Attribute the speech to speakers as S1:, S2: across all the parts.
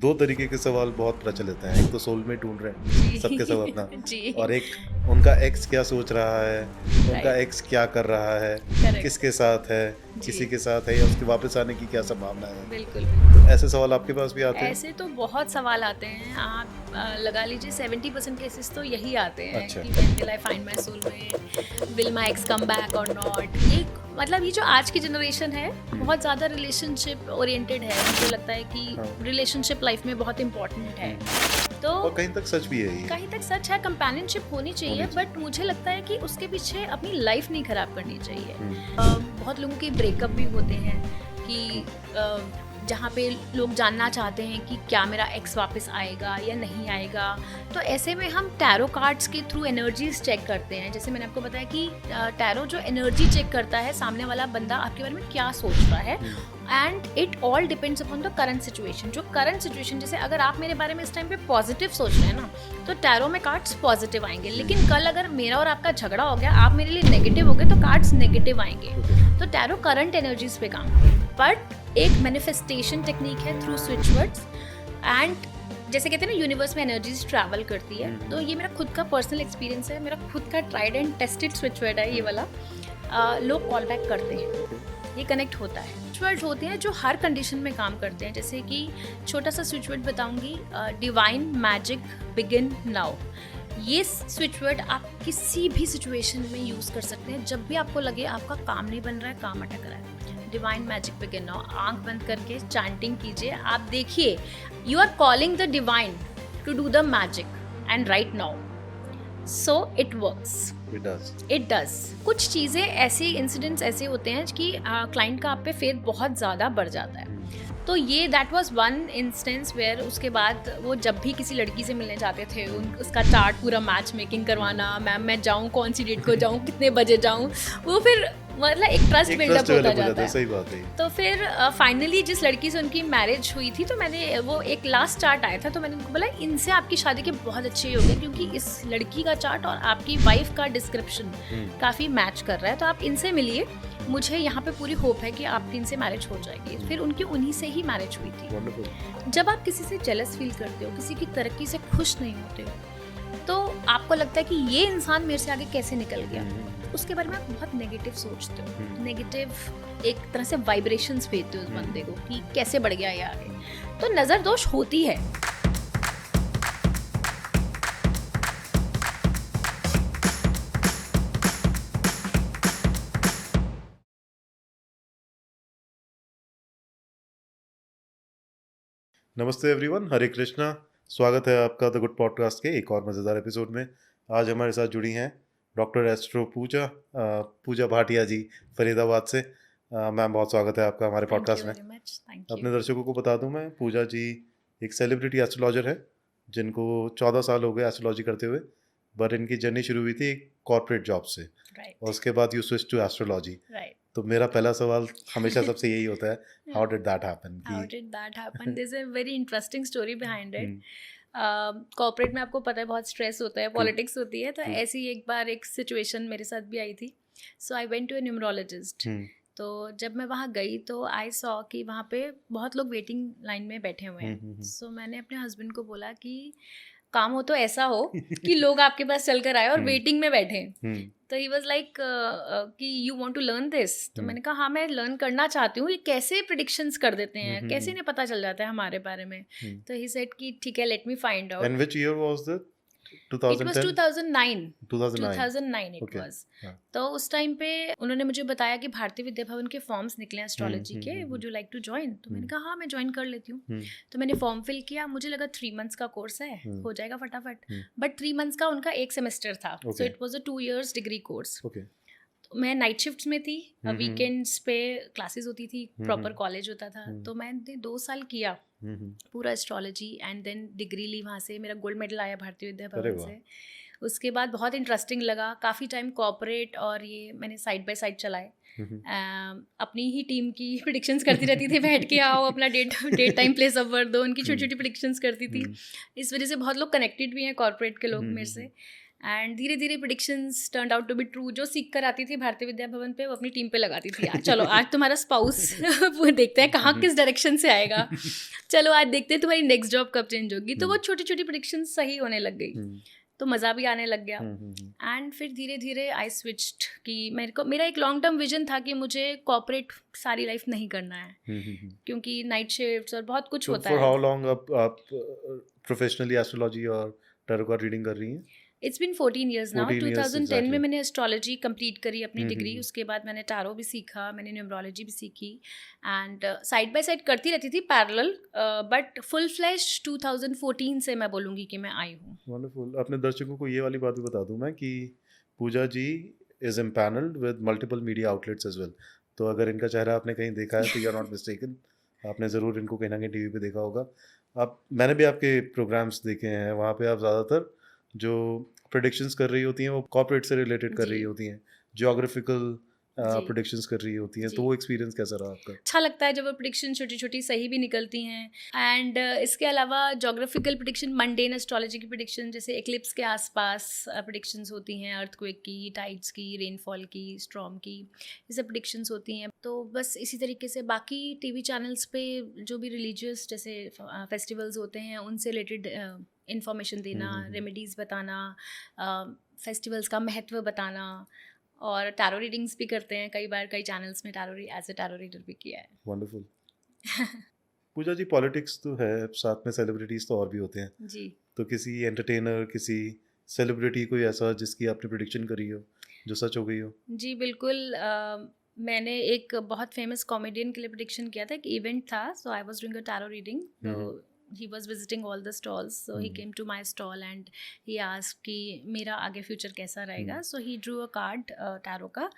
S1: दो तरीके के सवाल बहुत प्रचलित हैं। एक तो सोलमेट ढूंढ रहे हैं सबके सब अपना,
S2: जी।
S1: और एक उनका एक्स क्या सोच रहा है, उनका
S2: Right.
S1: एक्स क्या कर रहा है,
S2: Correct.
S1: किसके साथ है,
S2: जी।
S1: किसी के साथ है, या उसके वापस आने की क्या संभावना है।
S2: बिल्कुल।
S1: तो ऐसे सवाल आपके पास भी आते हैं?
S2: ऐसे तो बहुत सवाल आते हैं। आप लगा लीजिए 70% केसेस तो यही आते हैं
S1: अच्छा।
S2: कि when will I find my soulmate, will my ex come back or not। ये मतलब ये जो आज की जनरेशन है बहुत ज़्यादा रिलेशनशिप ओरिएंटेड है। मुझे लगता है कि
S1: हाँ।
S2: रिलेशनशिप लाइफ में बहुत इम्पोर्टेंट है। तो
S1: और कहीं तक सच भी है ये।
S2: कहीं तक सच है, कंपेनियनशिप होनी चाहिए, बट मुझे लगता है कि उसके पीछे अपनी लाइफ नहीं खराब करनी चाहिए। बहुत लोगों के ब्रेकअप भी होते हैं कि जहाँ पे लोग जानना चाहते हैं कि क्या मेरा एक्स वापस आएगा या नहीं आएगा। तो ऐसे में हम टैरो कार्ड्स के थ्रू एनर्जीज चेक करते हैं। जैसे मैंने आपको बताया कि टैरो जो एनर्जी चेक करता है सामने वाला बंदा आपके बारे में क्या सोच रहा है, and it all depends upon the current situation. जो करंट सिचुएशन, जैसे अगर आप मेरे बारे में इस टाइम पे पॉजिटिव सोच रहे हैं ना, तो टैरो में कार्ड्स पॉजिटिव आएंगे। लेकिन कल अगर मेरा और आपका झगड़ा हो गया, आप मेरे लिए नेगेटिव हो गए, तो कार्ड्स नेगेटिव आएंगे। तो टैरो करंट एनर्जीज पे काम करता है, बट एक मैनिफेस्टेशन टेक्निक है थ्रू स्विच वर्ड्स। एंड जैसे कहते हैं ना, यूनिवर्स में एनर्जीज ट्रैवल करती है। तो ये मेरा खुद का पर्सनल एक्सपीरियंस है, मेरा खुद का tried and tested switch word है ये वाला। लोग कॉल बैक करते हैं, ये कनेक्ट होता है। स्विच वर्ड होते हैं जो हर कंडीशन में काम करते हैं। जैसे कि छोटा सा स्विच वर्ड बताऊंगी, डिवाइन मैजिक बिगिन नाउ। ये स्विच वर्ड आप किसी भी सिचुएशन में यूज़ कर सकते हैं। जब भी आपको लगे आपका काम नहीं बन रहा है, काम अटक रहा है, डिवाइन मैजिक बिगिन नाउ, आंख बंद करके चैंटिंग कीजिए। आप देखिए, you are calling the divine to do the magic and right now, so it works. It does. कुछ चीज़ें ऐसे इंसिडेंट्स ऐसे होते हैं कि क्लाइंट का आप पे फेथ बहुत ज़्यादा बढ़ जाता है। तो ये that was one instance where उसके बाद वो जब भी किसी लड़की से मिलने जाते थे, उसका चार्ट पूरा मैच मेकिंग करवाना, मैम मैं जाऊँ, कौन सी डेट को जाऊँ, कितने बजे जाऊँ, वो फिर मतलब एक ट्रस्ट बिल्डअप होता जाता है।
S1: सही बात है।
S2: तो फिर फाइनली जिस लड़की से उनकी मैरिज हुई थी, तो मैंने वो एक लास्ट चार्ट आया था, तो मैंने उनको बोला इनसे आपकी शादी के बहुत अच्छे हो गए, क्योंकि इस लड़की का चार्ट और आपकी वाइफ का डिस्क्रिप्शन काफ़ी मैच कर रहा है, तो आप इनसे मिलिए, मुझे यहाँ पे पूरी होप है कि आपकी इनसे मैरिज हो जाएगी। फिर उनकी उन्हीं से ही मैरिज हुई थी। जब आप किसी से जेलस फील करते हो, किसी की तरक्की से खुश नहीं होते हो, तो आपको लगता है कि ये इंसान मेरे से आगे कैसे निकल गया, उसके बारे में आप बहुत नेगेटिव सोचते हो, नेगेटिव एक तरह से वाइब्रेशंस भेजते हो उस बंदे को कि कैसे बढ़ गया ये आगे। तो नज़र दोष होती है।
S1: नमस्ते एवरीवन, हरे कृष्णा। स्वागत है आपका द गुड पॉडकास्ट के एक और मज़ेदार एपिसोड में। आज हमारे साथ जुड़ी हैं डॉक्टर एस्ट्रो पूजा भाटिया जी, फरीदाबाद से। मैम, बहुत स्वागत है आपका हमारे पॉडकास्ट में। अपने दर्शकों को बता दूं, मैं पूजा जी एक सेलिब्रिटी एस्ट्रोलॉजर है जिनको 14 साल हो गए एस्ट्रोलॉजी करते हुए, बट इनकी जर्नी शुरू हुई थी एक कॉर्पोरेट जॉब से, और उसके बाद यू स्विच टू एस्ट्रोलॉजी। तो मेरा पहला सवाल हमेशा सबसे यही होता है, how did that happen?
S2: There is a very interesting story behind it. Corporate में आपको पता है बहुत स्ट्रेस होता है, पॉलिटिक्स होती है, तो ऐसी एक बार एक सिचुएशन मेरे साथ भी आई थी। So I went to a numerologist. तो जब मैं वहाँ गई तो आई सॉ कि वहाँ पे बहुत लोग वेटिंग लाइन में बैठे हुए हैं। सो मैंने अपने हस्बैंड को बोला कि काम हो तो ऐसा हो कि लोग आपके पास चल कर आए और वेटिंग में बैठे। तो ही वॉज लाइक कि you want to learn this. तो मैंने कहा हाँ, मैं लर्न करना चाहती हूँ। ये कैसे प्रेडिक्शंस कर देते हैं, कैसे इन्हें पता चल जाता है हमारे बारे में। तो ही सेड कि ठीक है, let me find out.
S1: And which year was that?
S2: 2010? It was 2009 it
S1: Okay.
S2: was. तो उस टाइम पे उन्होंने मुझे बताया कि भारतीय विद्या भवन के फॉर्म्स निकले एस्ट्रोलॉजी के, would you like to join? तो मैंने कहा हाँ, मैं ज्वाइन कर लेती हूँ। तो मैंने फॉर्म फिल किया। मुझे लगा 3 months का कोर्स है, हो जाएगा फटाफट, बट 3 months का उनका एक सेमेस्टर था। So it was a 2 years degree course. मैं नाइट शिफ्ट्स में थी, वीकेंड्स पे क्लासेस होती थी, प्रॉपर कॉलेज होता था। तो मैंने 2 साल किया पूरा एस्ट्रोलॉजी, एंड देन डिग्री ली वहाँ से। मेरा गोल्ड मेडल आया भारतीय विद्या भवन से। उसके बाद बहुत इंटरेस्टिंग लगा। काफ़ी टाइम कॉर्पोरेट और ये मैंने साइड बाय साइड चलाए। अपनी ही टीम की प्रेडिक्शंस करती रहती थी, बैठ के आओ अपना date time place of birth दो, उनकी छोटी छोटी प्रेडिक्शंस करती थी। इस वजह से बहुत लोग कनेक्टेड भी हैं कॉर्पोरेट के लोग मेरे से। एंड धीरे धीरे predictions turned out to be true. जो सीख कर आती थी भारतीय विद्या भवन पे वो अपनी टीम पे लगाती थी. यार चलो आज तुम्हारा स्पाउस वो देखते हैं कहाँ किस डायरेक्शन से आएगा, चलो आज देखते हैं तुम्हारी नेक्स्ट जॉब कब चेंज होगी. तो वो छोटी छोटी प्रिडिक्शंस सही होने लग गई, तो मज़ा भी आने लग गया. एंड फिर धीरे धीरे आई स्विच्ड कि मेरा एक लॉन्ग टर्म विजन था कि मुझे कॉर्पोरेट सारी लाइफ नहीं करना है, क्योंकि नाइट शिफ्ट्स और बहुत कुछ होता है.
S1: फॉर हाउ लॉन्ग आप प्रोफेशनली एस्ट्रोलॉजी और टैरो कार्ड रीडिंग कर रही हैं?
S2: It's been 14 years now. 2010
S1: exactly.
S2: में मैंने एस्ट्रोलॉजी कंप्लीट करी अपनी डिग्री. उसके बाद मैंने टैरो भी सीखा, मैंने न्यूमरोलॉजी भी सीखी एंड साइड बाय साइड करती रहती थी पैरेलल. बट फुल फ्लैश 2014 से मैं बोलूँगी कि मैं आई हूँ.
S1: वंडरफुल. अपने दर्शकों को ये वाली बात भी बता दूं मैं कि Pooja ji is empanelled with multiple media outlets as well. तो अगर इनका चेहरा आपने कहीं देखा है तो यू आर नॉट मिस्टेकन. आपने ज़रूर इनको कहीं ना कहीं टीवी पे देखा होगा. मैंने भी आपके प्रोग्राम्स देखे हैं, वहाँ पे आप ज़्यादातर जो प्रेडिक्शंस कर रही होती हैं वो कॉर्पोरेट से रिलेटेड कर रही होती हैं, जियोग्राफिकल प्रेडिक्शंस कर रही होती हैं. तो वो एक्सपीरियंस कैसा रहा आपका?
S2: अच्छा लगता है जब वो प्रेडिक्शन छोटी छोटी सही भी निकलती हैं. एंड इसके अलावा जोग्राफिकल प्रेडिक्शन, मंडेन एस्ट्रोलॉजी की प्रेडिक्शन, जैसे एक्लिप्स के आसपास प्रेडिक्शंस होती हैं, अर्थक्वेक की, टाइड्स की, रेनफॉल की, स्टॉर्म की, ये सब प्रेडिक्शंस होती हैं. तो बस इसी तरीके से बाकी टीवी चैनल्स पे जो भी रिलीजियस जैसे फेस्टिवल्स होते हैं उनसे रिलेटेड इन्फॉर्मेशन देना, रेमेडीज़ बताना, फेस्टिवल्स का महत्व बताना, और टैरो रीडिंग्स भी करते हैं कई बार. कई चैनल्स में एज ए टैरो रीडर भी किया है.
S1: वंडरफुल. पूजा जी, पॉलिटिक्स तो है, साथ में सेलिब्रिटीज़ तो और भी होते हैं
S2: जी.
S1: तो किसी एंटरटेनर, किसी सेलिब्रिटी कोई ऐसा जिसकी आपने प्रेडिक्शन करी हो जो सच हो गई हो?
S2: जी बिल्कुल. मैंने एक बहुत फेमस कॉमेडियन के लिए प्रेडिक्शन किया था. एक इवेंट था, so I was doing a tarot reading. he was visiting all the stalls, so he came to my stall and he asked कि मेरा आगे फ्यूचर कैसा रहेगा. so he drew a card tarot का.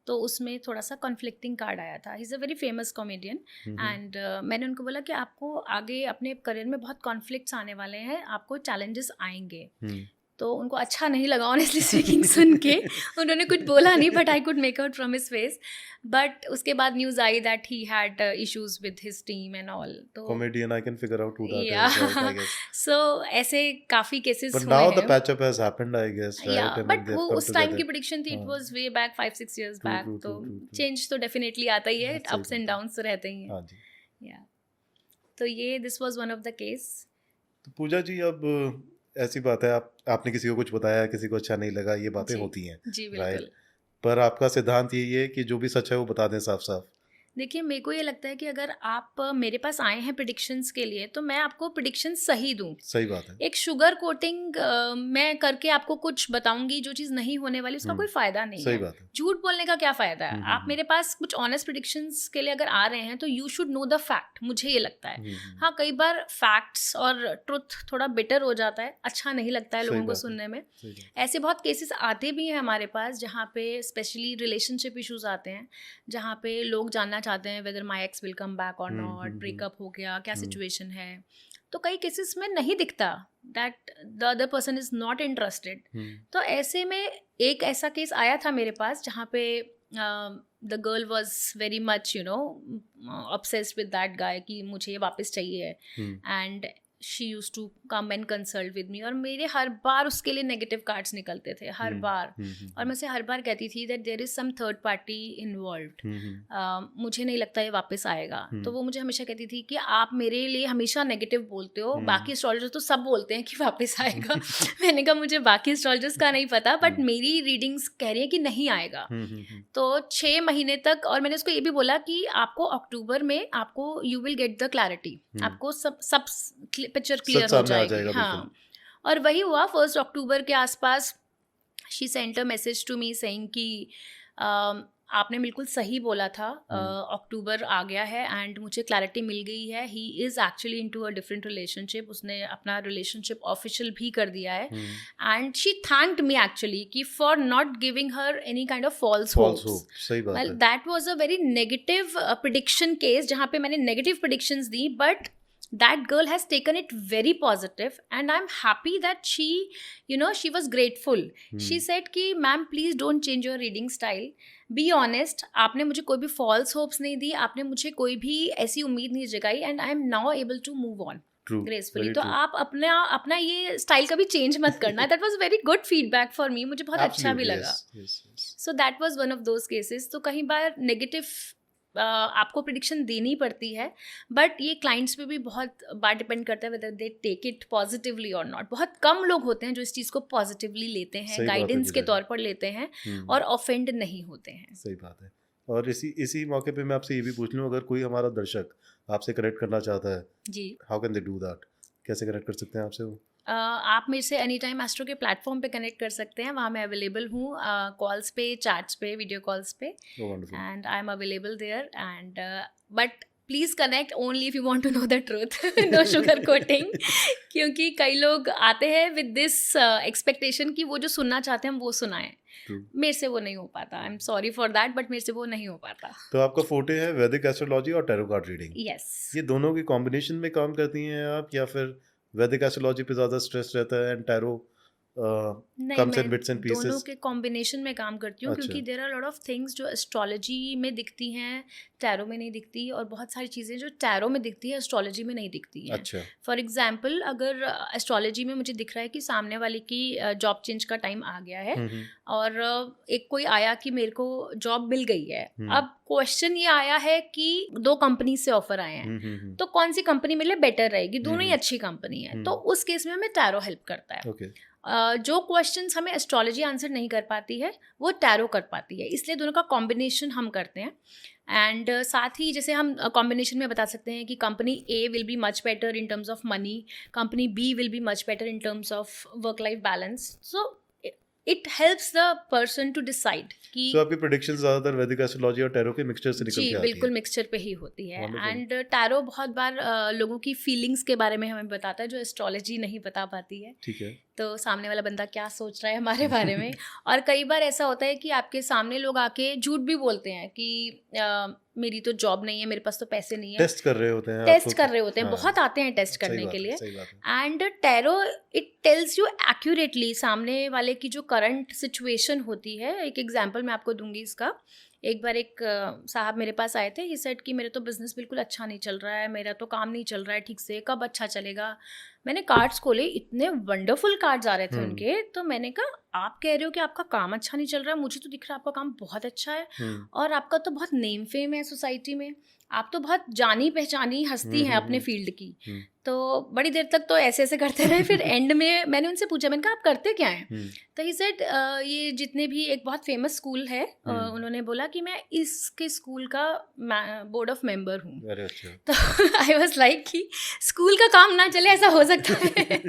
S2: तो उसमें थोड़ा सा कॉन्फ्लिक्टिंग कार्ड आया था. He is a very famous comedian and मैंने उनको बोला कि आपको आगे अपने करियर में बहुत कॉन्फ्लिक्ट्स आने वाले हैं, आपको चैलेंजेस आएंगे. तो उनको अच्छा नहीं लगा ऑनेस्टली स्पीकिंग सुन के. उन्होंने कुछ बोला नहीं, but I could make out from his face. But उसके बाद न्यूज़ आई that he had issues with his team and all. तो
S1: comedian, I can figure out who that is, I guess.
S2: So ऐसे काफ़ी केसेस हुए हैं.
S1: But now the patch up has happened, I guess, right?
S2: But वो उस time की prediction थी. It was way back 5-6 years back. तो change तो डेफिनेटली आता ही है, अप्स एंड डाउन्स तो रहते ही हैं.
S1: हाँ जी.
S2: या तो ये this was one of the case.
S1: तो पूजा जी, अब ऐसी बात है, आपने किसी को कुछ बताया, किसी को अच्छा नहीं लगा, ये बातें होती हैं.
S2: जी बिल्कुल.
S1: पर आपका सिद्धांत यही है कि जो भी सच है वो बता दें साफ साफ.
S2: देखिए, मेरे को ये लगता है कि अगर आप मेरे पास आए हैं प्रेडिक्शंस के लिए तो मैं आपको प्रेडिक्शन सही दूं.
S1: सही बात है. एक
S2: शुगर कोटिंग मैं करके आपको कुछ बताऊंगी जो चीज़ नहीं होने वाली, उसका कोई फायदा नहीं
S1: सही
S2: है.
S1: बात है.
S2: झूठ बोलने का क्या फ़ायदा है? आप मेरे पास कुछ ऑनेस्ट प्रेडिक्शंस के लिए अगर आ रहे हैं तो you should know the fact. मुझे ये लगता है. हाँ, कई बार फैक्ट्स और ट्रुथ थोड़ा बेटर हो जाता है, अच्छा नहीं लगता है लोगों को सुनने में. ऐसे बहुत केसेस आते भी हैं हमारे पास जहाँ पे स्पेशली रिलेशनशिप इशूज़ आते हैं, जहाँ पे लोग जानना चाहते हैं whether my ex will come back और नॉट, ब्रेकअप हो गया, क्या सिचुएशन है. तो कई केसेस में नहीं दिखता that the other person is not interested. तो ऐसे में एक ऐसा केस आया था मेरे पास जहाँ पे the girl was very much obsessed with that guy कि मुझे ये वापस चाहिए. And she used to come and consult with me, और मेरे हर बार उसके लिए नेगेटिव कार्ड्स निकलते थे, हर बार. और मैं उसे हर बार कहती थी that there is some third party involved, मुझे नहीं लगता ये वापस आएगा. तो वो मुझे हमेशा कहती थी कि आप मेरे लिए हमेशा नेगेटिव बोलते हो, बाकी एस्ट्रोलॉजर्स तो सब बोलते हैं कि वापस आएगा. मैंने कहा मुझे बाकी एस्ट्रोलॉजर्स का नहीं पता, बट मेरी रीडिंग्स कह रही है कि नहीं आएगा. तो 6 महीने तक, और मैंने उसको ये भी बोला कि आपको अक्टूबर में आपको you will get the clarity, आपको सब पिक्चर क्लियर हो जाएगी. हाँ, और वही हुआ. 1 अक्टूबर के आसपास she sent a message to me saying कि आपने बिल्कुल सही बोला था, अक्टूबर आ गया है एंड मुझे क्लैरिटी मिल गई है. He is actually into a different relationship. उसने अपना रिलेशनशिप ऑफिशियल भी कर दिया है. And she thanked me actually कि for not giving her any kind of false hopes.
S1: सही बात है.
S2: That was a very negative prediction case जहाँ पे मैंने नेगेटिव प्रेडिक्शंस दी, but that girl has taken it very positive and I'm happy that she was grateful. She said कि ma'am please don't change your reading style, be honest. आपने मुझे कोई भी false hopes नहीं दी, आपने मुझे कोई भी ऐसी उम्मीद नहीं जगाई, and I am now able to move on. Gracefully. तो आप अपना ये स्टाइल कभी चेंज मत करना। That was very good feedback for me, मुझे बहुत अच्छा भी लगा। So that was one of those cases. तो कहीं बार नेगेटिव आपको प्रिडिक्शन देनी पड़ती है, बट ये क्लाइंट्स पे भी बहुत बार डिपेंड करता है whether they take it positively और नॉट। बहुत कम लोग होते हैं जो इस चीज़ को पॉजिटिवली लेते हैं, गाइडेंस के तौर पर लेते हैं और ऑफेंड नहीं होते हैं।
S1: सही बात है। और इसी मौके पे मैं आपसे ये भी पूछ लूँ, अगर कोई हमारा दर्शक आपसे कनेक्ट करना चाहता है
S2: जी,
S1: how can they do that? कैसे कनेक्ट कर सकते हैं आपसे वो?
S2: आप मेरे से एनी टाइम एस्ट्रो के प्लेटफॉर्म पे कनेक्ट कर सकते हैं। वहाँ मैं अवेलेबल हूँ, कॉल्स पे, चैट्स पे, वीडियो कॉल्स पे, and I am available there. And but please connect only if you want to know the truth, no sugar coating. क्योंकि कई लोग आते हैं विद दिस एक्सपेक्टेशन कि वो जो सुनना चाहते हैं हम वो सुनाएं। मेरे से वो नहीं हो पाता, I am sorry for that, but मेरे से वो नहीं हो पाता।
S1: तो आपका फोटे है वैदिक एस्ट्रोलॉजी और टैरो कार्ड रीडिंग।
S2: यस,
S1: ये दोनों की कॉम्बिनेशन में काम करती हैं आप, या फिर वैदिक एस्ट्रोलॉजी पे ज़्यादा स्ट्रेस रहता है and tarot comes in bits and pieces?
S2: दोनों के कॉम्बिनेशन में काम करती हूँ।
S1: अच्छा।
S2: क्योंकि there are lot of things जो एस्ट्रोलॉजी में दिखती हैं, टैरो में नहीं दिखती, और बहुत सारी चीज़ें जो टैरो में दिखती है एस्ट्रोलॉजी में नहीं दिखती हैं।
S1: अच्छा।
S2: फॉर एग्जाम्पल, अगर एस्ट्रोलॉजी में मुझे दिख रहा है कि सामने वाले की जॉब चेंज का टाइम आ गया है, और एक कोई आया कि मेरे को जॉब मिल गई है, अब क्वेश्चन ये आया है कि 2 कंपनी से ऑफर आए हैं, तो कौन सी कंपनी मेरे लिए बेटर रहेगी? दोनों ही अच्छी कंपनी है। तो उस केस में हमें टैरो हेल्प करता है।
S1: okay.
S2: जो क्वेश्चंस हमें एस्ट्रोलॉजी आंसर नहीं कर पाती है वो टैरो कर पाती है, इसलिए दोनों का कॉम्बिनेशन हम करते हैं। एंड साथ ही जैसे हम कॉम्बिनेशन में बता सकते हैं कि company A will be much better in terms of money, company B will be much better in terms of work life balance. So it helps the person to decide कि
S1: तो आपकी प्रेडिक्शंस ज़्यादातर वैदिक एस्ट्रोलॉजी और tarot के mixture से निकल के आती है?
S2: बिल्कुल मिक्सचर पे ही होती है। एंड टैरो बहुत बार लोगों की फीलिंग्स के बारे में हमें बताता है जो एस्ट्रोलॉजी नहीं बता पाती है।
S1: ठीक है।
S2: तो सामने वाला बंदा क्या सोच रहा है हमारे बारे में। और कई बार ऐसा होता है कि आपके सामने लोग आके झूठ भी बोलते हैं कि मेरी तो जॉब नहीं है, मेरे पास तो पैसे नहीं है।
S1: टेस्ट कर रहे होते हैं,
S2: हाँ। बहुत आते हैं टेस्ट करने के लिए। And tarot it tells you accurately सामने वाले की जो करंट सिचुएशन होती है। एक एग्जांपल मैं आपको दूंगी इसका। एक बार एक साहब मेरे पास आए थे, ही सेड कि मेरा तो बिजनेस बिल्कुल अच्छा नहीं चल रहा है, मेरा तो काम नहीं चल रहा है ठीक से, कब अच्छा चलेगा। मैंने कार्ड्स खोले, इतने वंडरफुल कार्ड्स आ रहे थे उनके। तो मैंने कहा आप कह रहे हो कि आपका काम अच्छा नहीं चल रहा है, मुझे तो दिख रहा है आपका काम बहुत अच्छा है, और आपका तो बहुत नेम फेम है सोसाइटी में, आप तो बहुत जानी पहचानी हस्ती हैं अपने फील्ड की। तो बड़ी देर तक तो ऐसे ऐसे करते रहे। फिर एंड में मैंने उनसे पूछा, मैंने कहा आप करते क्या हैं? तो ही सेड ये जितने भी एक बहुत फेमस स्कूल है, उन्होंने बोला कि मैं इसके स्कूल का बोर्ड ऑफ मेंबर हूँ। तो आई वाज लाइक कि स्कूल का काम ना चले ऐसा हो सकता है।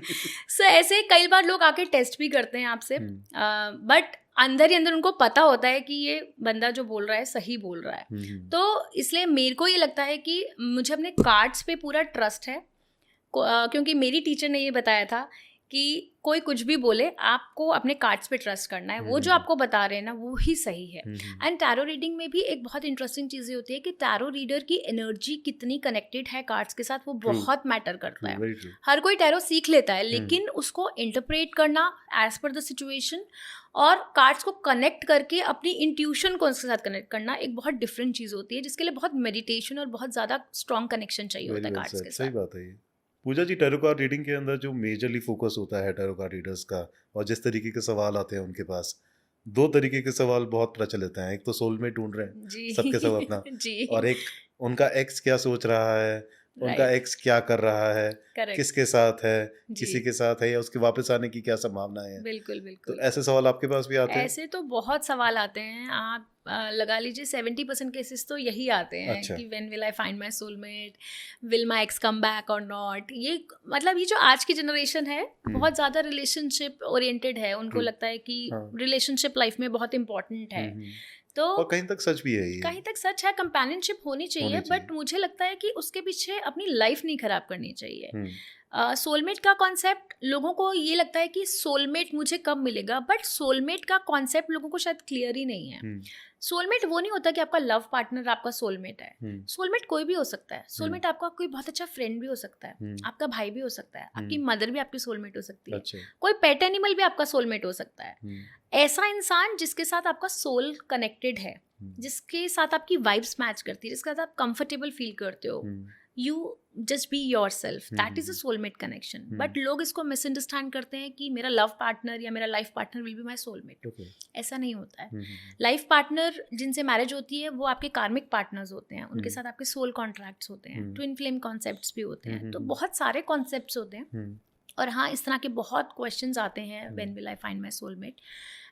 S2: सो ऐसे कई बार लोग आके टेस्ट भी करते हैं आपसे, बट अंदर ही अंदर उनको पता होता है कि ये बंदा जो बोल रहा है सही बोल रहा है। तो इसलिए मेरे को ये लगता है कि मुझे अपने कार्ड्स पे पूरा ट्रस्ट है, क्योंकि मेरी टीचर ने ये बताया था कि कोई कुछ भी बोले, आपको अपने कार्ड्स पे ट्रस्ट करना है, वो जो आपको बता रहे हैं ना वो ही सही है। एंड टैरो रीडिंग में भी एक बहुत इंटरेस्टिंग चीज़ होती है कि टैरो रीडर की एनर्जी कितनी कनेक्टेड है कार्ड्स के साथ, वो बहुत मैटर करता है। हर कोई टैरो सीख लेता है, लेकिन उसको इंटरप्रेट करना एज पर द सिचुएशन और कार्ड्स को कनेक्ट करके अपनी इंट्यूशन को उसके साथ कनेक्ट करना एक बहुत डिफरेंट चीज़ होती है, जिसके लिए बहुत मेडिटेशन और बहुत ज़्यादा स्ट्रॉन्ग कनेक्शन चाहिए होता है कार्ड्स के साथ।
S1: सही बात है। पूजा जी, टैरो कार्ड रीडिंग के अंदर जो मेजरली फोकस होता है टैरो कार्ड रीडर्स का, और जिस तरीके के सवाल आते हैं उनके पास, 2 तरीके के सवाल बहुत प्रचलित हैं। एक तो सोलमेट ढूंढ रहे हैं सबके सब अपना
S2: जी।
S1: और एक उनका एक्स क्या सोच रहा है, उनका एक्स क्या कर रहा है, किसके साथ है, किसी के साथ है, या उसके वापस आने की क्या संभावना है।
S2: बिल्कुल बिल्कुल।
S1: तो ऐसे सवाल आपके पास भी आते हैं?
S2: ऐसे तो बहुत सवाल आते हैं, आप लगा लीजिए 70% केसेस तो यही आते हैं। अच्छा। कि when will I find my soulmate, will my ex come back और नॉट। ये मतलब ये जो आज की जनरेशन है बहुत ज़्यादा रिलेशनशिप ओरिएंटेड है, उनको लगता है कि रिलेशनशिप लाइफ में बहुत इंपॉर्टेंट है। तो
S1: और कहीं तक सच भी है ये।
S2: कहीं तक सच है, कंपेनियनशिप होनी चाहिए, बट मुझे लगता है कि उसके पीछे अपनी लाइफ नहीं खराब करनी चाहिए। सोलमेट का कॉन्सेप्ट लोगों को ये लगता है कि सोलमेट मुझे कब मिलेगा, बट सोलमेट का कॉन्सेप्ट लोगों को शायद क्लियर ही नहीं है। सोलमेट वो नहीं होता कि आपका लव पार्टनर आपका सोलमेट है। सोलमेट कोई भी हो सकता है। सोलमेट आपका कोई बहुत अच्छा फ्रेंड भी हो सकता है, आपका भाई भी हो सकता है, आपकी मदर भी आपकी सोलमेट हो सकती है। अच्छा। कोई पेट एनिमल भी आपका सोलमेट हो सकता है। ऐसा इंसान जिसके साथ आपका सोल कनेक्टेड है, जिसके साथ आपकी वाइब्स मैच करती है, जिसके साथ आप कंफर्टेबल फील करते हो, you just be your self, that is a soulmate connection. But लोग इसको मिसअंडरस्टैंड करते हैं कि मेरा लव पार्टनर या मेरा life partner will be my soulmate. ऐसा नहीं होता है. लाइफ पार्टनर जिनसे मैरिज होती है वो आपके कार्मिक पार्टनर्स होते हैं, उनके साथ आपके सोल कॉन्ट्रैक्ट्स होते हैं, ट्विन फ्लेम कॉन्सेप्ट्स भी होते हैं. तो बहुत सारे कॉन्सेप्ट्स होते हैं. और हाँ, इस तरह के बहुत क्वेश्चंस आते हैं, when will I find my soulmate.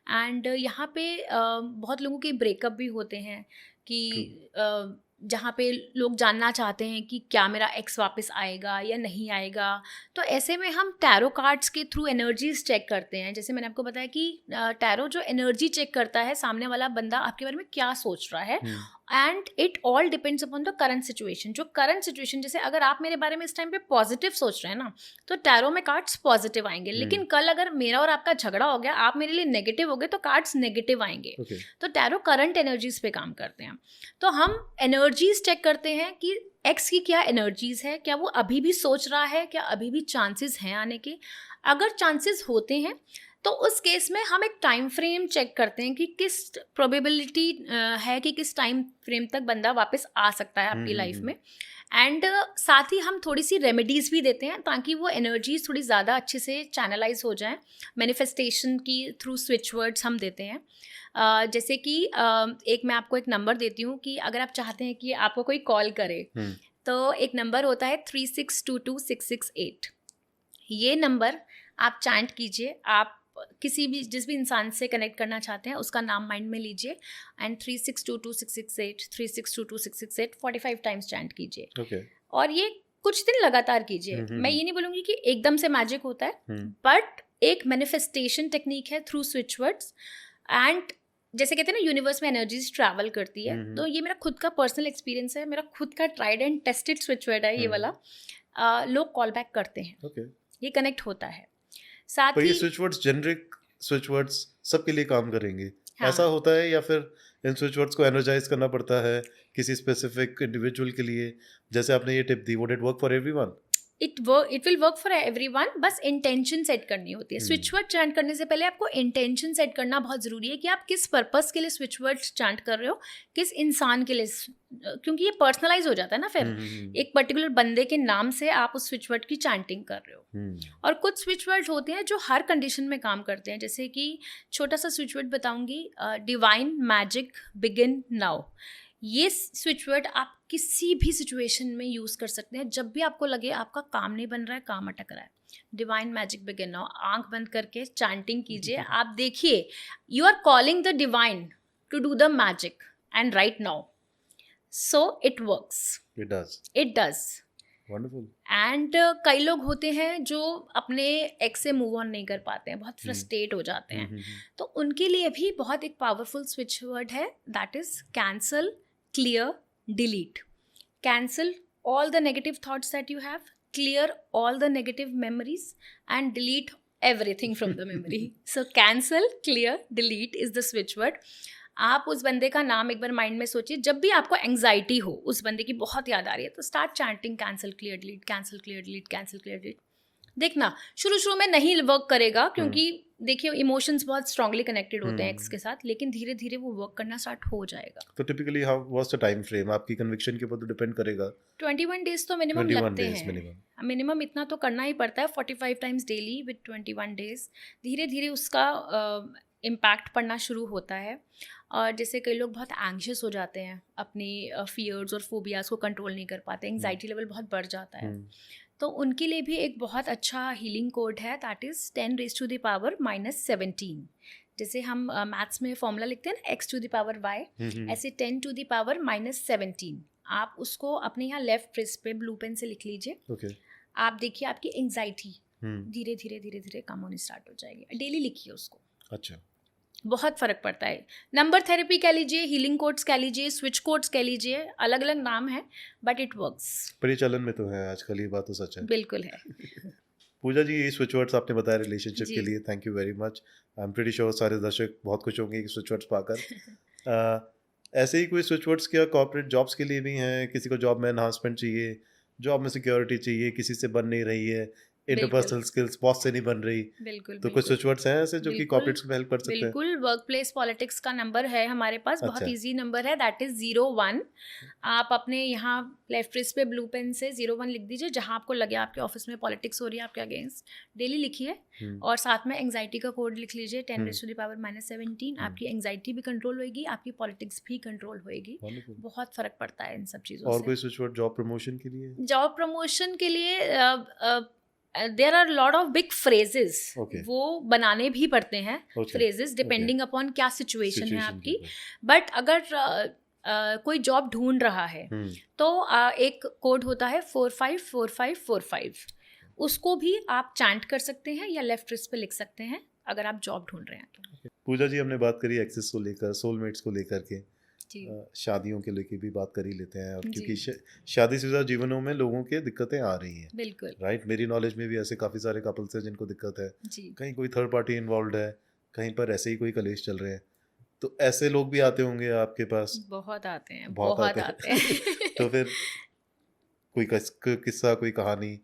S2: And यहाँ पे बहुत लोगों के ब्रेकअप भी होते हैं कि जहाँ पे लोग जानना चाहते हैं कि क्या मेरा एक्स वापस आएगा या नहीं आएगा. तो ऐसे में हम टैरो कार्ड्स के थ्रू एनर्जीज चेक करते हैं. जैसे मैंने आपको बताया कि टैरो जो एनर्जी चेक करता है, सामने वाला बंदा आपके बारे में क्या सोच रहा है, and it all depends upon the current situation. जो करंट सिचुएशन, जैसे अगर आप मेरे बारे में इस टाइम पे पॉजिटिव सोच रहे हैं ना, तो टैरो में कार्ड्स पॉजिटिव आएंगे. लेकिन कल अगर मेरा और आपका झगड़ा हो गया, आप मेरे लिए नेगेटिव हो गए, तो कार्ड्स नेगेटिव आएंगे. तो टैरो करंट एनर्जीज पे काम करते हैं. तो हम एनर्जीज चेक करते हैं कि एक्स की क्या एनर्जीज है, क्या वो अभी भी सोच रहा है, क्या अभी भी चांसेस हैं आने के. अगर चांसेस होते हैं तो उस केस में हम एक टाइम फ्रेम चेक करते हैं कि किस प्रोबेबिलिटी है कि किस टाइम फ्रेम तक बंदा वापस आ सकता है आपकी लाइफ में. एंड साथ ही हम थोड़ी सी रेमेडीज़ भी देते हैं ताकि वो एनर्जीज थोड़ी ज़्यादा अच्छे से चैनलाइज हो जाएं. मैनिफेस्टेशन की थ्रू स्विच वर्ड्स हम देते हैं. जैसे कि एक मैं आपको एक नंबर देती हूँ कि अगर आप चाहते हैं कि आपको कोई कॉल करे, तो एक नंबर होता है 36226668. ये नंबर आप चैंट कीजिए. आप किसी भी जिस भी इंसान से कनेक्ट करना चाहते हैं उसका नाम माइंड में लीजिए एंड 36226668 36226668 45 टाइम्स चैंट कीजिए. और ये कुछ दिन लगातार कीजिए. मैं ये नहीं बोलूँगी कि एकदम से मैजिक होता है, बट एक मैनिफेस्टेशन टेक्निक है थ्रू स्विच वर्ड्स. एंड जैसे कहते हैं ना, यूनिवर्स में एनर्जीज ट्रैवल करती है. तो ये मेरा खुद का पर्सनल एक्सपीरियंस है, मेरा खुद का tried and tested switch word है ये वाला. लोग कॉल बैक करते हैं, ये कनेक्ट होता है. साथ ही
S1: ये switch words generic switch words सबके लिए काम करेंगे. हाँ. ऐसा होता है या फिर इन स्विच वर्ड्स को एनर्जाइज करना पड़ता है किसी स्पेसिफिक इंडिविजुअल के लिए? जैसे आपने ये tip the, would it work for everyone?
S2: It will work for everyone. बस इंटेंशन सेट करनी होती है. स्विच वर्ड चैंट करने से पहले आपको इंटेंशन सेट करना बहुत ज़रूरी है कि आप किस पर्पस के लिए स्विच वर्ड चैंट कर रहे हो, किस इंसान के लिए, क्योंकि ये पर्सनलाइज हो जाता है ना. फिर एक पर्टिकुलर बंदे के नाम से आप उस स्विच वर्ड की चैंटिंग कर रहे हो. और कुछ स्विच वर्ड होते हैं जो हर कंडीशन में काम करते हैं. जैसे कि छोटा सा स्विच वर्ड बताऊंगी, डिवाइन मैजिक बिगिन नाउ. ये स्विच वर्ड आप किसी भी सिचुएशन में यूज़ कर सकते हैं. जब भी आपको लगे आपका काम नहीं बन रहा है, काम अटक रहा है, डिवाइन मैजिक बिगिन नाउ, आंख बंद करके चैंटिंग कीजिए. आप देखिए, you are calling the divine to do the magic and right now. So it works. It does.
S1: Wonderful.
S2: And कई लोग होते हैं जो अपने एक्स से मूव ऑन नहीं कर पाते हैं, बहुत फ्रस्ट्रेट हो जाते हैं. तो उनके लिए भी बहुत एक पावरफुल स्विच वर्ड है, that is cancel, clear, delete. Cancel all the negative thoughts that you have, clear all the negative memories and delete everything from the memory. So cancel, clear, delete is the switch word. आप उस बंदे का नाम एक बार mind में सोचिए. जब भी आपको एंग्जाइटी हो, उस बंदे की बहुत याद आ रही है, तो start chanting cancel clear delete, cancel clear delete, cancel clear delete. देखना शुरू में नहीं वर्क करेगा, क्योंकि देखिए इमोशंस बहुत स्ट्रांगली कनेक्टेड होते हैं एक्स के साथ, लेकिन धीरे धीरे वो वर्क करना स्टार्ट हो जाएगा.
S1: तो typically how what's the time frame? आपकी कन्विक्शन के ऊपर तो डिपेंड करेगा.
S2: 21 डेज तो मिनिमम लगते हैं. मिनिमम इतना तो करना ही पड़ता है, 45 टाइम्स डेली विद 21 डेज. धीरे धीरे उसका इम्पैक्ट पड़ना शुरू होता है. और जैसे कई लोग बहुत एंग्शियस हो जाते हैं, अपनी फियर्स और फोबियाज को कंट्रोल नहीं कर पाते, एंग्जाइटी लेवल बहुत बढ़ जाता है, तो उनके लिए भी एक बहुत अच्छा हीलिंग कोड है, दैट इज़ 10⁻⁻17. जैसे हम मैथ्स में फॉर्मूला लिखते हैं ना, x⁻y, ऐसे 10⁻⁻17. आप उसको अपने यहाँ लेफ्ट रिस्ट पे ब्लू पेन से लिख लीजिए. आप देखिए आपकी एंग्जाइटी धीरे धीरे कम होनी स्टार्ट हो जाएगी. डेली लिखिए उसको.
S1: अच्छा,
S2: बहुत फ़र्क पड़ता है. नंबर थेरेपी कह लीजिए, हीलिंग कोड्स कह लीजिए, स्विच कोड्स कह लीजिए, अलग अलग नाम है, बट इट वर्क्स.
S1: परिचालन में तो है आजकल, ये बात तो सच है.
S2: बिल्कुल है.
S1: पूजा जी, ये स्विच वर्ड्स आपने बताया रिलेशनशिप के लिए, thank you very much. I am pretty sure सारे दर्शक बहुत खुश होंगे स्विच वर्ड्स पाकर. ऐसे ही कोई स्विच वर्ड्स क्या कॉर्पोरेट जॉब्स के लिए भी हैं? किसी को जॉब में एनहांसमेंट चाहिए, जॉब में सिक्योरिटी चाहिए, किसी से बन नहीं रही है, इंटरपर्सनल स्किल्स बॉस से नहीं बन रही,
S2: बिल्कुल
S1: तो कुछ स्विच वर्ड्स हैं ऐसे जो कि
S2: बिल्कुल,
S1: कॉर्पोरेट्स में हेल्प कर सकते हैं?
S2: बिल्कुल। वर्क प्लेस पॉलिटिक्स का नंबर है हमारे पास, बहुत
S1: अच्छा।
S2: इजी नंबर है, दैट इज़ 01। आप अपने यहाँ लेफ्ट रिस्ट पे ब्लू पेन से 01 लिख दीजिए, जहाँ आपको लगे आपके ऑफिस में पॉलिटिक्स हो रही है आपके अगेंस्ट, डेली लिखिए। और साथ में एंग्जाइटी का कोड लिख लीजिए 10⁻⁻17। आपकी एंग्जाइटी भी कंट्रोल होएगी, आपकी पॉलिटिक्स भी कंट्रोल होएगी। बहुत फर्क पड़ता है इन सब चीज़ों से।
S1: और कोई स्विच वर्ड जॉब प्रमोशन के लिए?
S2: जॉब प्रमोशन के लिए there are lot of big phrases, वो बनाने भी पड़ते हैं फ्रेजेस, डिपेंडिंग अपॉन क्या सिचुएशन है आपकी। बट अगर कोई जॉब ढूंढ रहा है तो एक कोड होता है 454545, उसको भी आप चैंट कर सकते हैं या लेफ्ट रिस्ट पे लिख सकते हैं अगर आप जॉब ढूंढ रहे हैं तो।
S1: पूजा जी, हमने बात करी एक्सेस को लेकर, सोलमेट्स को लेकर के, शादियों के लेके भी बात कर ही लेते हैं, और क्योंकि शादीशुदा जीवनों में लोगों के दिक्कतें आ रही हैं।
S2: बिल्कुल
S1: राइट। मेरी नॉलेज में भी ऐसे काफ़ी सारे कपल्स हैं जिनको दिक्कत है, कहीं कोई थर्ड पार्टी इन्वॉल्व है, कहीं पर ऐसे ही कोई कलेश चल रहे हैं, तो ऐसे लोग भी आते होंगे आपके पास?
S2: बहुत आते हैं, बहुत आते हैं।
S1: तो फिर कोई किस्सा, कोई कहानी,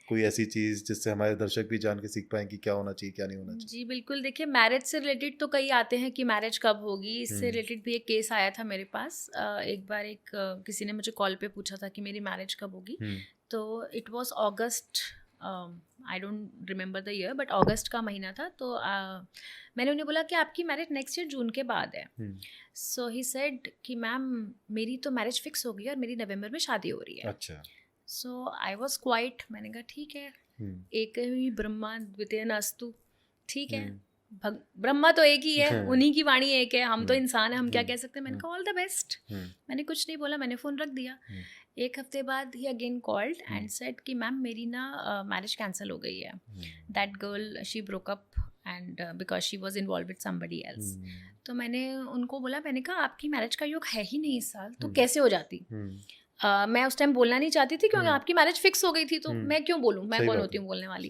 S1: कोई ऐसी चीज़ जिससे हमारे दर्शक भी जान के सीख पाएं कि क्या होना चाहिए क्या नहीं होना चाहिए?
S2: जी बिल्कुल। देखिए, मैरिज से रिलेटेड तो कई आते हैं कि मैरिज कब होगी, इससे रिलेटेड भी एक केस आया था मेरे पास। एक बार किसी ने मुझे कॉल पे पूछा था कि मेरी मैरिज कब होगी, तो it was August, I don't remember the year, but अगस्त का महीना था। तो मैंने उन्हें बोला कि आपकी मैरिज नेक्स्ट ईयर जून के बाद है। सो ही सेड कि मैम मेरी तो मैरिज फिक्स हो गई और मेरी नवंबर में शादी हो रही है।
S1: अच्छा।
S2: सो आई वॉज क्वाइट, मैंने कहा ठीक है, एक ही ब्रह्मा द्वितीय नास्तु, ठीक है, ब्रह्मा तो एक ही है, उन्हीं की वाणी एक है, हम तो इंसान हैं, हम क्या कह सकते हैं। मैंने कहा ऑल द बेस्ट, मैंने कुछ नहीं बोला, मैंने फ़ोन रख दिया। एक हफ्ते बाद ही अगेन कॉल्ड एंड सेड कि मैम मेरी ना मैरिज कैंसिल हो गई है, that girl she broke up and because she was involve with somebody else. तो मैंने उनको बोला, मैंने कहा आपकी मैरिज का योग है ही नहीं इस साल, तो कैसे हो जाती? मैं उस टाइम बोलना नहीं चाहती थी क्योंकि आपकी मैरिज फिक्स हो गई थी, तो मैं क्यों बोलूँ, मैं कौन होती हूँ बोलने वाली।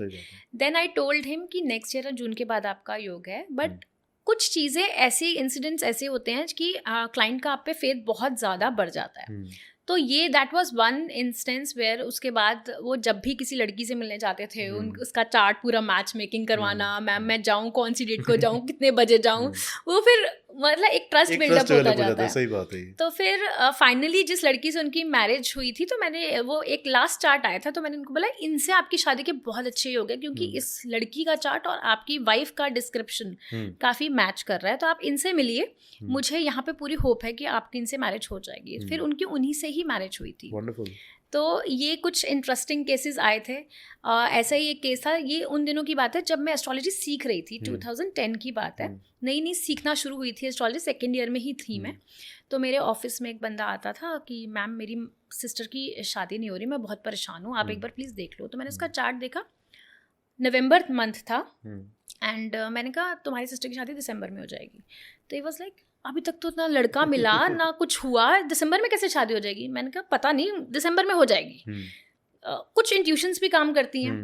S2: देन आई टोल्ड हिम कि नेक्स्ट ईयर जून के बाद आपका योग है, बट कुछ चीज़ें ऐसे इंसिडेंट्स ऐसे होते हैं कि क्लाइंट का आप पे फेथ बहुत ज़्यादा बढ़ जाता है। तो ये that was one instance where उसके बाद वो जब भी किसी लड़की से मिलने जाते थे उसका चार्ट पूरा मैच मेकिंग करवाना, मैम मैं जाऊँ कौन सी डेट को जाऊँ, कितने बजे जाऊँ, वो फिर मतलब एक ट्रस्ट बिल्डअप होता जाता है।
S1: सही बात है।
S2: तो फिर फाइनली जिस लड़की से उनकी मैरिज हुई थी, तो मैंने वो एक लास्ट चार्ट आया था, तो मैंने उनको बोला इनसे आपकी शादी के बहुत अच्छे योग है, क्योंकि इस लड़की का चार्ट और आपकी वाइफ का डिस्क्रिप्शन काफ़ी मैच कर रहा है, तो आप इनसे मिलिए, मुझे यहाँ पे पूरी होप है कि आपकी इनसे मैरिज हो जाएगी। फिर उनकी उन्हीं से ही मैरिज हुई थी।
S1: वंडरफुल।
S2: तो ये कुछ इंटरेस्टिंग केसेस आए थे। ऐसा ही एक केस था, ये उन दिनों की बात है जब मैं एस्ट्रोलॉजी सीख रही थी, 2010 की बात है, नई सीखना शुरू हुई थी एस्ट्रोलॉजी, सेकेंड ईयर में ही थी मैं। तो मेरे ऑफिस में एक बंदा आता था कि मैम मेरी सिस्टर की शादी नहीं हो रही, मैं बहुत परेशान हूँ, आप एक बार प्लीज़ देख लो। तो मैंने उसका चार्ट देखा, नवंबर मंथ था, एंड मैंने कहा तुम्हारी सिस्टर की शादी दिसंबर में हो जाएगी। तो ही वाज लाइक अभी तक तो ना लड़का मिला ना कुछ हुआ, दिसंबर में कैसे शादी हो जाएगी? मैंने कहा पता नहीं, दिसंबर में हो जाएगी। कुछ इंट्यूशंस भी काम करती हैं।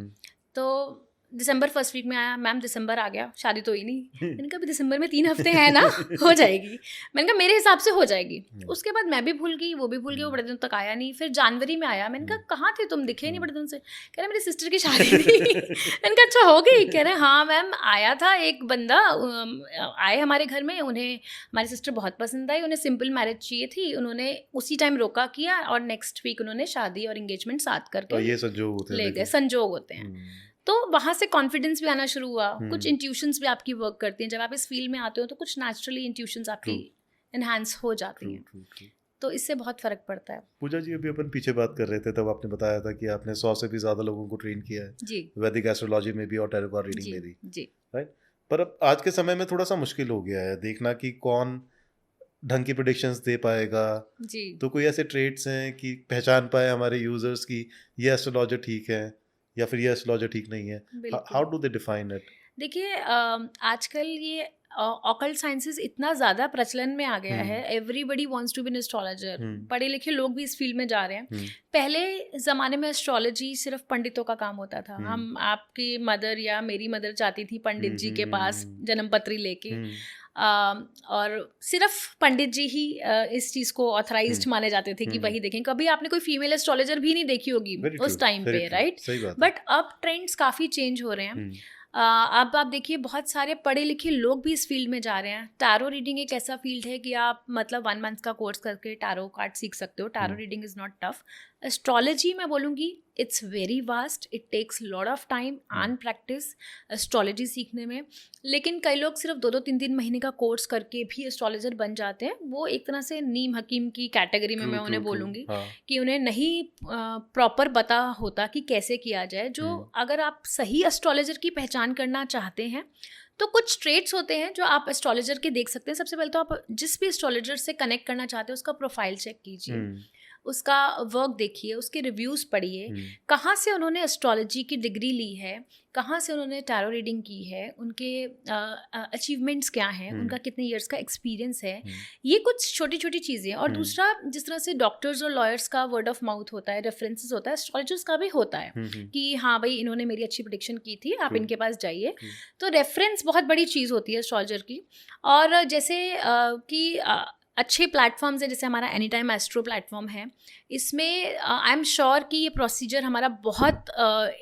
S2: तो दिसंबर फर्स्ट वीक में आया, मैम दिसंबर आ गया, शादी तो हुई नहीं। मैंने कहा अभी दिसंबर में 3 हफ्ते हैं ना, हो जाएगी। मैंने कहा मेरे हिसाब से हो जाएगी। उसके बाद मैं भी भूल गई, वो भी भूल गई, वो बड़े दिनों तक आया नहीं। फिर जनवरी में आया, मैंने कहा कहाँ थे तुम, दिखे नहीं बड़े दिन से। कह रहे मेरी सिस्टर की शादी थी। मैंने कहा अच्छा हो गई? कह रहे हाँ मैम, आया था एक बंदा, आए हमारे घर में, उन्हें हमारी सिस्टर बहुत पसंद आई, उन्हें सिंपल मैरिज चाहिए थी, उन्होंने उसी टाइम रोका किया और नेक्स्ट वीक उन्होंने शादी और एंगेजमेंट साथ करके ले गए। संजोग होते हैं। तो वहाँ से कॉन्फिडेंस भी आना शुरू हुआ। कुछ इंट्यूशंस भी आपकी वर्क करती हैं, जब आप इस फील्ड में आते हो तो कुछ नेचुरली इंट्यूशंस आपकी इनहांस हो जाती हैं। तो इससे बहुत फ़र्क पड़ता है।
S1: पूजा जी, अभी अपन पीछे बात कर रहे थे, तब आपने बताया था कि आपने 100 से भी ज़्यादा लोगों को ट्रेन किया है
S2: जी,
S1: वैदिक एस्ट्रोलॉजी में भी और टैरो कार्ड रीडिंग में भी,
S2: जी,
S1: राइट। पर अब आज के समय में थोड़ा सा मुश्किल हो गया है देखना कि कौन ढंग की प्रेडिक्शंस दे पाएगा
S2: जी।
S1: तो कोई ऐसे ट्रेड्स हैं कि पहचान पाए हमारे यूजर्स की ये एस्ट्रोलॉजर ठीक है या फिर ये एस्ट्रोलॉजर ठीक नहीं है? How do they define it?
S2: देखिए, आजकल ये ऑकल्ट साइंसेस इतना ज़्यादा प्रचलन में आ गया है, everybody wants to be an astrologer. पढ़े लिखे लोग भी इस फील्ड में जा रहे हैं। पहले ज़माने में एस्ट्रोलॉजी सिर्फ पंडितों का काम होता था। हम, आपकी मदर या मेरी मदर जाती थी पंडित जी के पास जन्म पत्री लेके। और सिर्फ पंडित जी ही इस चीज़ को ऑथराइज्ड माने जाते थे कि वही देखें. कभी आपने कोई फीमेल एस्ट्रोलॉजर भी नहीं देखी होगी उस टाइम पे, राइट? बट अब ट्रेंड्स काफ़ी चेंज हो रहे हैं. अब आप देखिए बहुत सारे पढ़े लिखे लोग भी इस फील्ड में जा रहे हैं. टैरो रीडिंग एक ऐसा फील्ड है कि आप मतलब 1 मंथ का कोर्स करके टैरो कार्ड सीख सकते हो. Tarot reading is not tough. Astrology मैं बोलूँगी it's very vast. It takes lot of time and practice astrology सीखने में. लेकिन कई लोग सिर्फ 2-2 3-3 महीने का कोर्स करके भी एस्ट्रोलॉजर बन जाते हैं. वो एक तरह से नीम हकीम की कैटेगरी में मैं उन्हें बोलूँगी कि उन्हें नहीं प्रॉपर पता होता कि कैसे किया जाए. जो अगर आप सही एस्ट्रोलॉजर की पहचान करना चाहते हैं तो कुछ ट्रेट्स होते हैं जो आप एस्ट्रोलॉजर के देख सकते हैं. सबसे पहले तो आप जिस भी एस्ट्रोलॉजर से कनेक्ट करना चाहते हैं उसका प्रोफाइल चेक कीजिए, उसका वर्क देखिए, उसके रिव्यूज़ पढ़िए, कहाँ से उन्होंने एस्ट्रोलॉजी की डिग्री ली है, कहाँ से उन्होंने टैरो रीडिंग की है, उनके अचीवमेंट्स क्या हैं, उनका कितने इयर्स का एक्सपीरियंस है. ये कुछ छोटी छोटी चीज़ें. और दूसरा, जिस तरह से डॉक्टर्स और लॉयर्स का वर्ड ऑफ माउथ होता है, रेफरेंसेस होता है, एस्ट्रोलॉजर्स का भी होता है कि हाँ भाई इन्होंने मेरी अच्छी प्रेडिक्शन की थी, आप इनके पास जाइए. तो रेफरेंस बहुत बड़ी चीज़ होती है एस्ट्रोलॉजर की. और जैसे कि अच्छे प्लेटफॉर्म्स है, जैसे हमारा एनी टाइम एस्ट्रो प्लेटफॉर्म है. इसमें आई एम श्योर कि ये प्रोसीजर हमारा बहुत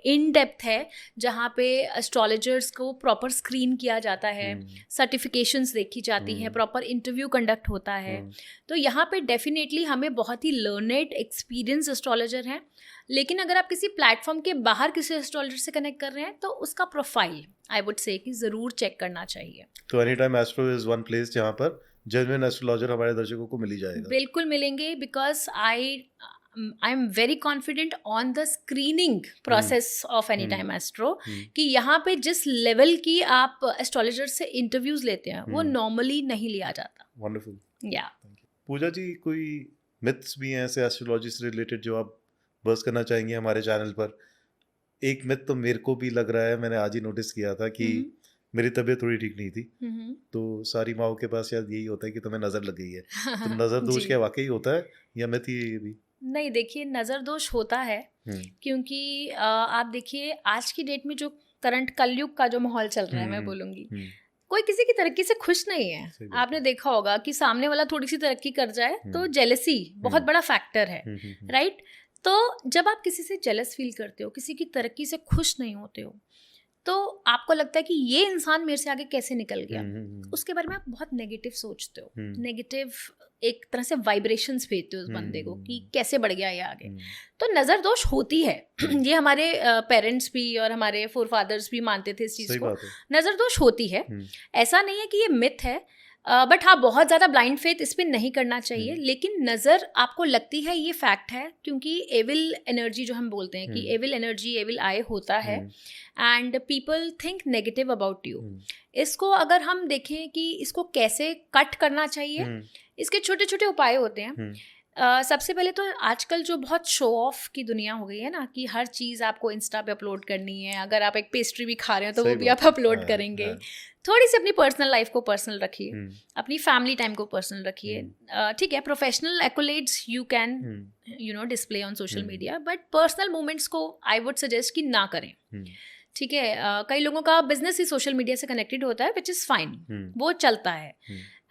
S2: इन डेप्थ है, जहाँ पे एस्ट्रोलॉजर्स को प्रॉपर स्क्रीन किया जाता है, सर्टिफिकेशंस देखी जाती हैं, प्रॉपर इंटरव्यू कंडक्ट होता है. तो यहाँ पे डेफिनेटली हमें बहुत ही लर्नेड एक्सपीरियंस एस्ट्रोलॉजर हैं. लेकिन अगर आप किसी प्लेटफॉर्म के बाहर किसी एस्ट्रोलॉजर से कनेक्ट कर रहे हैं तो उसका प्रोफाइल आई वुड से कि ज़रूर चेक करना चाहिए.
S1: तो any time astro is one place जहाँ पर जेन्युइन एस्ट्रोलॉजर हमारे दर्शकों को मिल ही जाएगा.
S2: बिल्कुल मिलेंगे, because I am very confident on the screening process of any time astro कि यहाँ पे जिस लेवल की आप एस्ट्रोलॉजर से इंटरव्यूज लेते हैं वो नॉर्मली नहीं लिया जाता.
S1: वंडरफुल.
S2: या
S1: पूजा जी, कोई मिथ्स भी हैं ऐसे एस्ट्रोलॉजी से रिलेटेड जो आप बर्स्ट करना चाहेंगे हमारे चैनल पर? एक मिथ तो मेरे को भी लग रहा है, मैंने आज ही नोटिस किया था कि मेरी तबीयत थोड़ी ठीक नहीं थी, तो सारी माओ के पास शायद यही होता है कि तुम्हें नज़र लग गई है. तो नज़र दोष क्या वाकई होता है या मिथ ही ये भी?
S2: नहीं, देखिए नज़र दोष होता है क्योंकि आप देखिए आज की डेट में जो करंट कलयुग का जो माहौल चल रहा है, मैं बोलूँगी कोई किसी की तरक्की से खुश नहीं है. आपने देखा होगा कि सामने वाला थोड़ी सी तरक्की कर जाए तो जेलसी बहुत बड़ा फैक्टर है, राइट? तो जब आप किसी से जेलस फील करते हो, किसी की तरक्की से खुश नहीं होते हो, तो आपको लगता है कि ये इंसान मेरे से आगे कैसे निकल गया, उसके बारे में आप बहुत नेगेटिव सोचते हो. नेगेटिव एक तरह से वाइब्रेशंस भेजते हो उस बंदे को कि कैसे बढ़ गया ये आगे. तो नज़र दोष होती है. ये हमारे पेरेंट्स भी और हमारे फोरफादर्स भी मानते थे इस चीज़ को. नज़र दोष होती है, ऐसा नहीं है कि ये मिथ है. बट हाँ, बहुत ज़्यादा ब्लाइंड फेथ इस पर नहीं करना चाहिए. लेकिन नज़र आपको लगती है, ये फैक्ट है, क्योंकि एविल एनर्जी जो हम बोलते हैं कि एविल एनर्जी, एविल आई होता है and people think negative about you. इसको अगर हम देखें कि इसको कैसे कट करना चाहिए, इसके छोटे छोटे उपाय होते हैं. सबसे पहले तो आजकल जो बहुत शो ऑफ की दुनिया हो गई है ना, कि हर चीज़ आपको इंस्टा पे अपलोड करनी है. अगर आप एक पेस्ट्री भी खा रहे हो तो वो भी आप अपलोड करेंगे. थोड़ी सी अपनी पर्सनल लाइफ को पर्सनल रखिए, अपनी फैमिली टाइम को पर्सनल रखिए. ठीक है, professional accolades you can display on social media, but personal moments को आई वुड सजेस्ट कि ना करें. ठीक है, कई लोगों का बिजनेस ही सोशल मीडिया से कनेक्टेड होता है, विच इज़ फाइन, वो चलता है.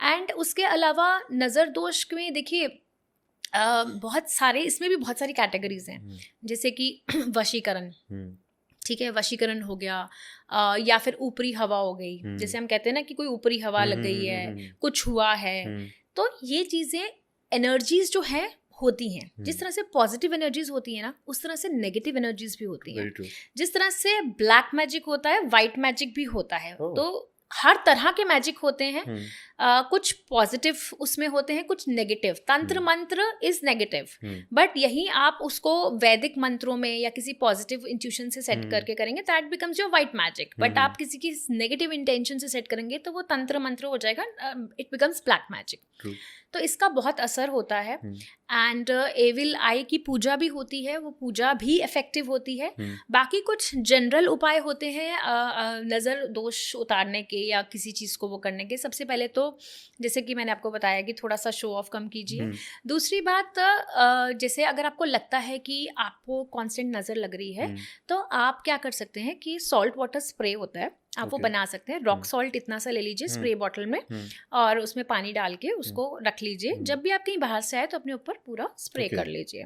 S2: एंड उसके अलावा नज़र दोष में देखिए बहुत सारे, इसमें भी बहुत सारी कैटेगरीज हैं, जैसे कि वशीकरण. ठीक है, वशीकरण हो गया, या फिर ऊपरी हवा हो गई. जैसे हम कहते हैं ना कि कोई ऊपरी हवा लग गई है, कुछ हुआ है. तो ये चीज़ें एनर्जीज जो है होती हैं. जिस तरह से पॉजिटिव एनर्जीज होती है ना, उस तरह से नेगेटिव एनर्जीज भी होती हैं. जिस तरह से ब्लैक मैजिक होता है, वाइट मैजिक भी होता है. तो हर तरह के मैजिक होते हैं. कुछ पॉजिटिव उसमें होते हैं, कुछ नेगेटिव. तंत्र मंत्र इज नेगेटिव, बट यही आप उसको वैदिक मंत्रों में या किसी पॉजिटिव इंट्यूशन से सेट करके करेंगे, that becomes your white magic. But आप किसी की नेगेटिव इंटेंशन से सेट करेंगे तो वो तंत्र मंत्र हो जाएगा, इट बिकम्स ब्लैक मैजिक. तो इसका बहुत असर होता है. एंड एविल आई की पूजा भी होती है, वो पूजा भी इफेक्टिव होती है. बाकी कुछ जनरल उपाय होते हैं नज़र दोष उतारने के या किसी चीज़ को वो करने के. सबसे पहले तो जैसे कि मैंने आपको बताया कि थोड़ा सा शो ऑफ कम कीजिए। दूसरी बात, जैसे अगर आपको लगता है कि आपको कांस्टेंट नज़र लग रही है, तो आप क्या कर सकते हैं कि सॉल्ट वाटर स्प्रे होता है, आप वो बना सकते हैं। रॉक सॉल्ट इतना सा ले लीजिए स्प्रे बॉटल में, और उसमें पानी डाल के उसको रख लीजिए। जब भी आप कहीं बाहर से आए तो अपने ऊपर पूरा स्प्रे कर लीजिए।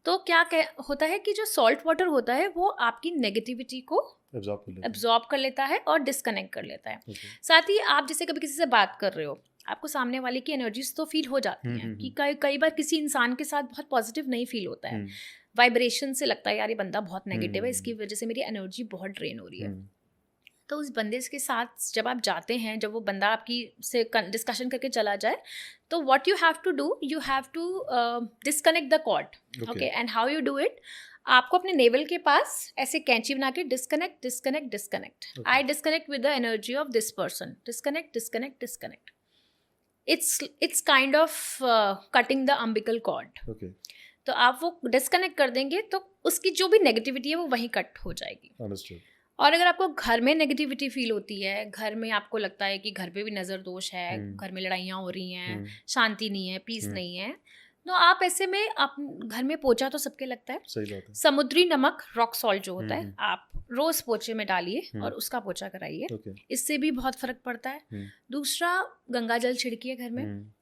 S2: तो क्या होता है कि जो सॉल्ट वाटर होता है वो आपकी नेगेटिविटी को एब्जॉर्ब कर लेता है और डिस्कनेक्ट कर लेता है। साथ ही आप जैसे कभी किसी से बात कर रहे हो, आपको सामने वाले की एनर्जीज तो फील हो जाती हैं कि कई बार किसी इंसान के साथ बहुत पॉजिटिव नहीं फील होता है, वाइब्रेशन से लगता है यार ये बंदा बहुत नेगेटिव है, इसकी वजह से मेरी एनर्जी बहुत ड्रेन हो रही है। तो उस बंदे के साथ जब आप जाते हैं, जब वो बंदा आपकी से डिस्कशन करके चला जाए, तो what you have to do, you have to disconnect the cord. Okay, and how you do it, आपको अपने नेवल के पास ऐसे कैंची बना के disconnect disconnect disconnect, I disconnect with the energy of this person, disconnect disconnect disconnect. It's kind of cutting the umbilical cord. तो आप वो डिस्कनेक्ट कर देंगे तो उसकी जो भी नेगेटिविटी है वो वहीं कट हो जाएगी।
S1: Understood.
S2: और अगर आपको घर में नेगेटिविटी फील होती है, घर में आपको लगता है कि घर पे भी नज़र दोष है, घर में लड़ाइयाँ हो रही हैं, शांति नहीं है, पीस नहीं है, तो आप ऐसे में आप घर में पोछा तो सबके लगता है,
S1: सही बात है।
S2: समुद्री नमक रॉक सॉल्ट जो होता है आप रोज पोछे में डालिए और उसका पोछा कराइए, इससे भी बहुत फर्क पड़ता है। दूसरा, गंगा जल छिड़किए घर में।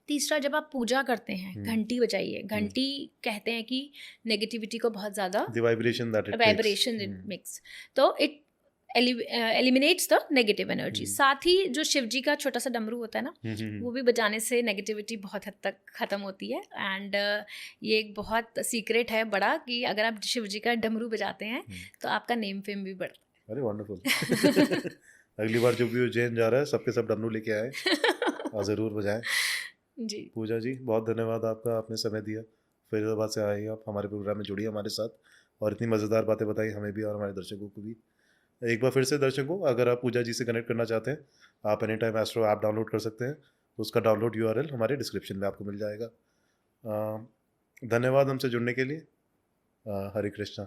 S2: तीसरा, जब आप पूजा करते हैं घंटी बजाइए। घंटी कहते हैं कि नेगेटिविटी को बहुत ज़्यादा वाइब्रेशन इट मेक्स, तो it eliminates the negative energy. साथ ही जो शिव जी का छोटा सा डमरू होता है ना, वो भी बजाने से नेगेटिविटी बहुत हद तक ख़त्म होती है। एंड ये एक बहुत सीक्रेट है बड़ा कि अगर आप शिव जी का डमरू बजाते हैं तो आपका नेम फेम भी बढ़ता है।
S1: अरे वंडरफुल। अगली बार जो भी उज्जैन जा रहा है सबके सब डमरू लेके आए और ज़रूर बजाएं।
S2: जी
S1: पूजा जी, बहुत धन्यवाद आपका, आपने समय दिया, फरीदाबाद से आए आप हमारे प्रोग्राम में जुड़ी हमारे साथ और इतनी मज़ेदार बातें बताई हमें भी और हमारे दर्शकों को भी। एक बार फिर से दर्शकों, अगर आप पूजा जी से कनेक्ट करना चाहते हैं, आप any time astro app download कर सकते हैं। उसका डाउनलोड URL हमारे डिस्क्रिप्शन में आपको मिल जाएगा। धन्यवाद हमसे जुड़ने के लिए। हरे कृष्णा।